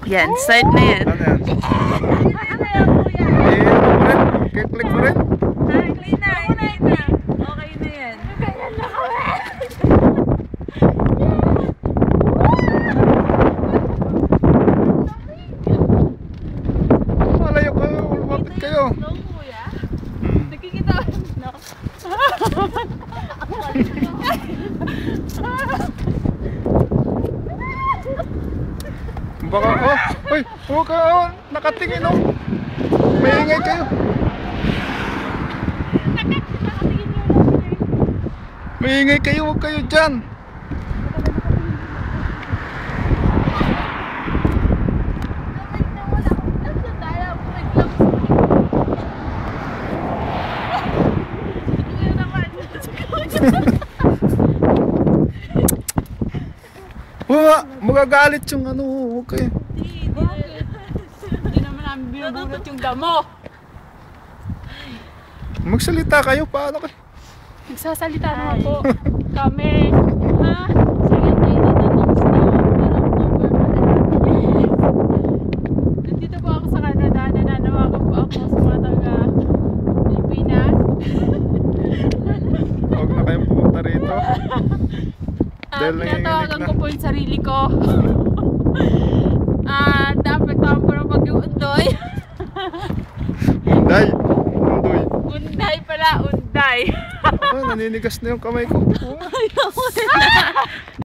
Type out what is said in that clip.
Yan, start na yan. Ano yan? Click mo rin? Clean na. Okay na yan. Malayo kayo, lumapit kayo. Nakikita no? Baka, uy, huwag ka, nakatingin Maingay kayo. Maingay kayo, huwag kayo dyan. Magagalit yung huwag kayo. Hindi naman namin binubunot yung damo. Magsalita kayo, paano kayo? Nagsasalita naman po kami. Ha? Sige, tayo nandito po ako sa Canada. Nananawagan po ako sa mga taga Pilipinas. Huwag na kayong pumunta rito. Pinatawagan ko po yung sarili ko. Dapat tawag ko ng pag-uundoy. Unday. Unday pala, unday. Naninigas na yung kamay ko.